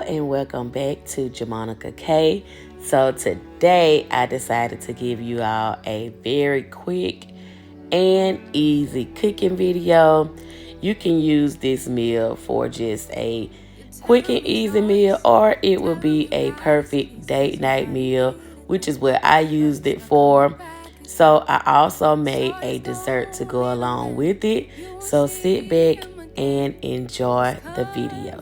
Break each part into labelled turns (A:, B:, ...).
A: and welcome back to Jemonica K. So today I decided to give you all a very quick and easy cooking video. You can use this meal for just a quick and easy meal, or it will be a perfect date night meal, which is what I used it for. So I also made a dessert to go along with it. So sit back and enjoy the video.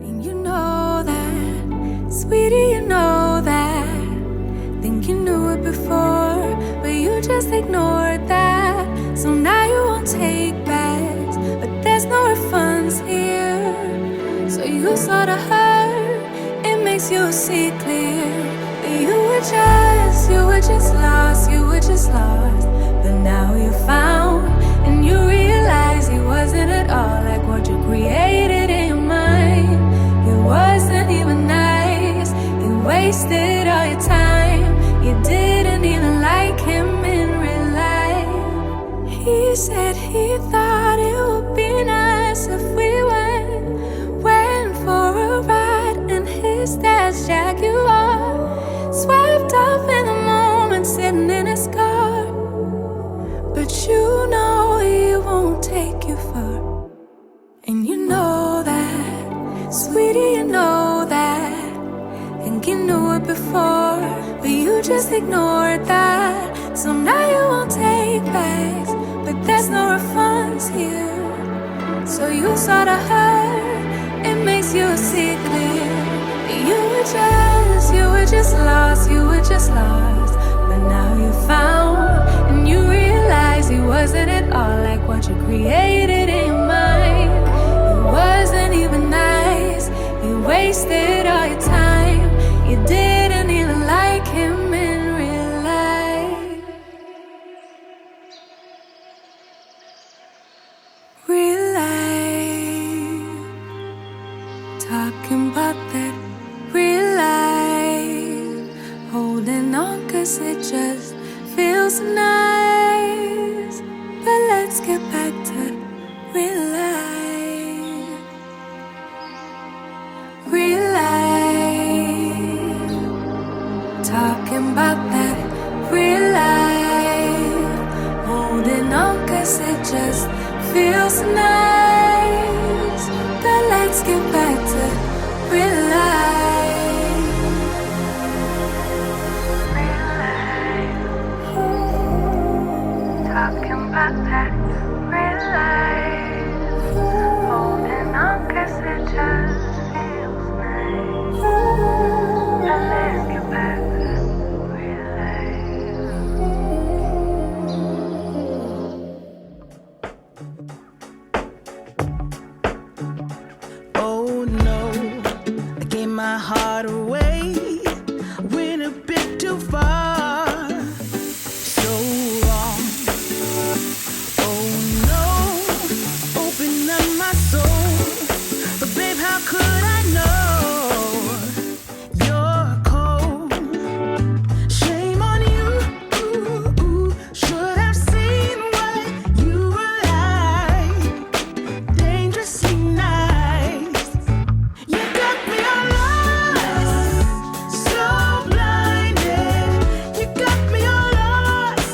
B: And you know that, sweetie, you know that. Think you knew it before, but you just ignored that. So now you won't take backs, but there's no refunds here. So you sort of hurt, it makes you see clear that you were just lost, you were just lost. But now you found, and you realize he wasn't at all like what you created in your mind. He wasn't even nice, he wasted all your time. You didn't even like him in real life. He said he thought it would be nice if we went for a ride in his dad's Jaguar, swept off in the moment, sitting in his car. But you know he won't take you far. And you know that, sweetie, you know that. Think you knew it before, but you just ignored that. So now you won't take backs, but there's no refunds here. So you sort of hurt, it makes you see clear. You were just lost, you were just lost. But now you found, and you realize he wasn't at all like what you created in your mind. He wasn't even nice, he wasted all your time. You didn't even like him in real life. Real life, talking about that real life. Holding on 'cause it just feels nice. But let's get back to real life. Real life, talking about that real life. Holding on 'cause it just feels nice. But let's get back to real life. Real life, talking about that real life. Holding on 'cause it just feels nice. But let's get back to real life.
C: Oh no, I gave my heart away, went a bit too far, so wrong. Oh no, open up my soul, but babe, how could I know you're cold? Shame on you, should have seen what you were like, dangerously nice. You got me all lost, so blinded. You got me all lost,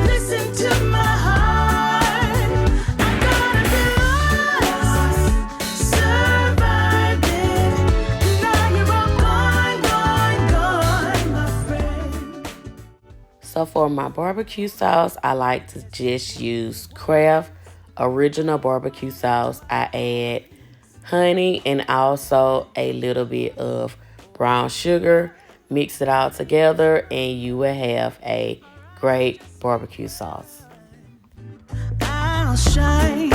C: listen to my heart. I gotta be lost, survived it. Now you're all gone, my friend.
A: So for my barbecue sauce, I like to just use Kraft original barbecue sauce. I add honey and also a little bit of brown sugar. Mix it all together and you will have a great barbecue sauce.
C: I'll shine.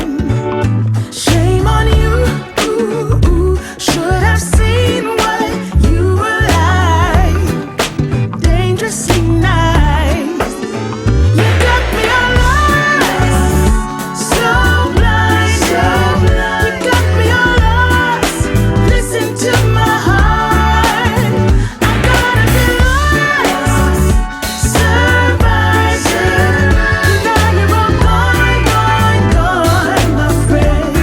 C: Shame on you. Should have seen what you were like, dangerously nice. You got me all lost, so blind. You got me all lost, listen to my heart. I gotta be lost, survived it. Now you're all gone, my friend.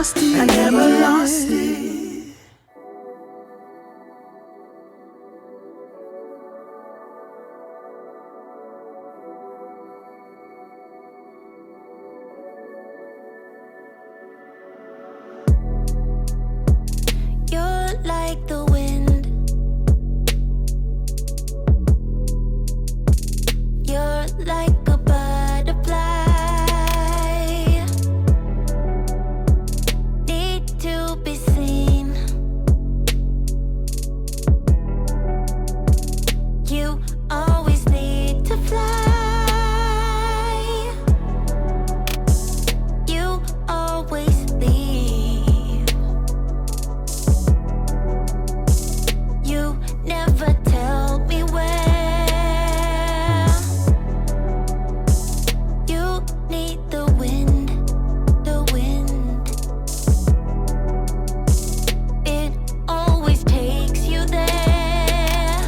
C: lost it. I never lost it.
B: You're like the wind. You're like a butterfly. Need to be seen. You always need to fly. You always leave. You never tell me where. You need the wind, the wind. It always takes you there.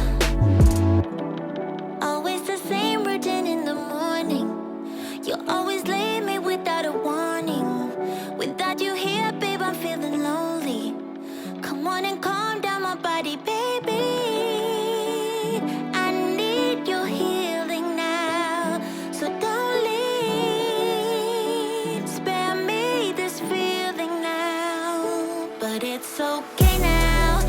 B: Always the same routine in the morning. You always leave me without a warning. Without you here, babe, I'm feeling lonely. Come on and calm down my body, baby. I need your healing now, so don't leave. Spare me this feeling now, but it's okay now,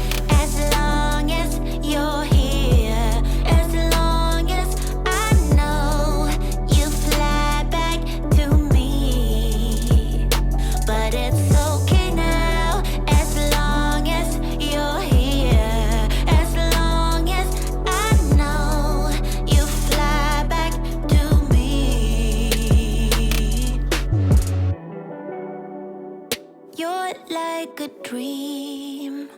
B: as long as you're here. As long as I know you fly back to me, but it's okay now, as long as you're here. As long as I know you fly back to me. You're like a dream.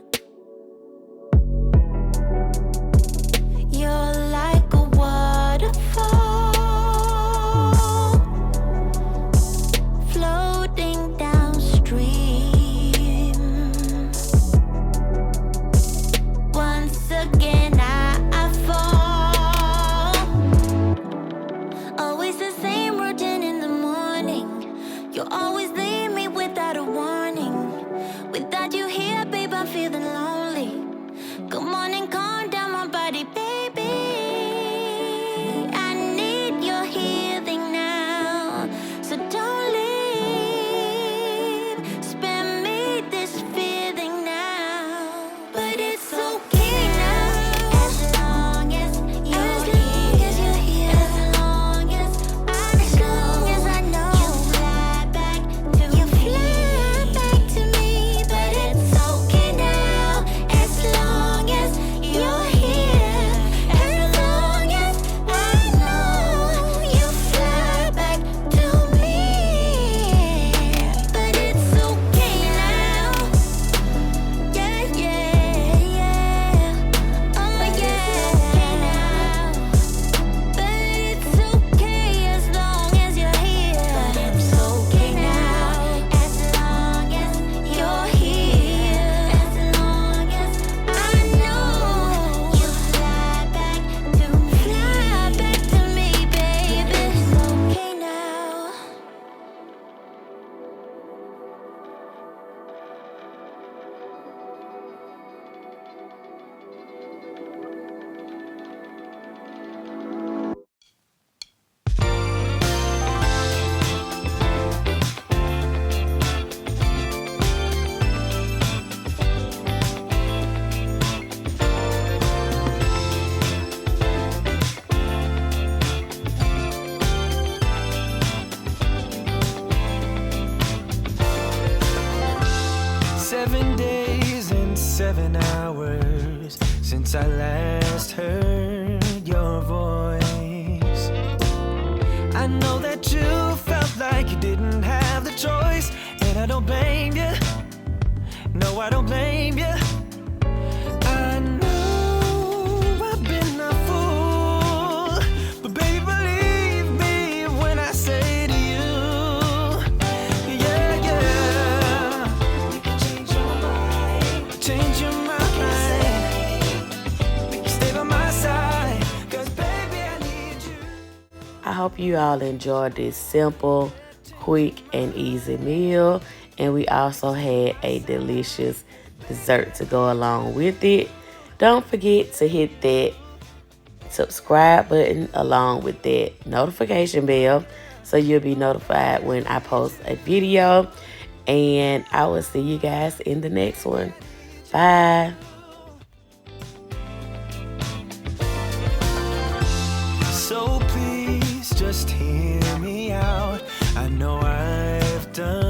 B: You're like a waterfall floating downstream. Once again I fall. Always the same routine in the morning. You always leave me without a warning. Without you here, babe, I'm feeling lonely. Come on and calm down my body, baby. I need your healing now, so don't leave. Spare me this feeling now, but it's okay now, as long as you're here. As long as I know you fly back to me, but it's okay now, as long as you're here. As long as I know you fly back to me, but it's okay now. Yeah, yeah, yeah. Oh yeah, but it's okay as long as you're here. But it's okay now, as long as you're here. As long as I know you fly back to me, baby. It's okay now.
C: Seven days and 7 hours since I last heard your voice. I know that you felt like you didn't have the choice, and I don't blame you. No, I don't blame you. I know I've been a fool, but baby, believe me when I say to you, yeah, yeah. You can change your mind. Change your mind. Stay by my side, 'cause baby, I need you.
A: I hope you all enjoyed this simple, quick, and easy meal. And we also had a delicious dessert to go along with it. Don't forget to hit that subscribe button along with that notification bell so you'll be notified when I post a video. And I will see you guys in the next one. Bye.
C: So please just hear me out. I know I've done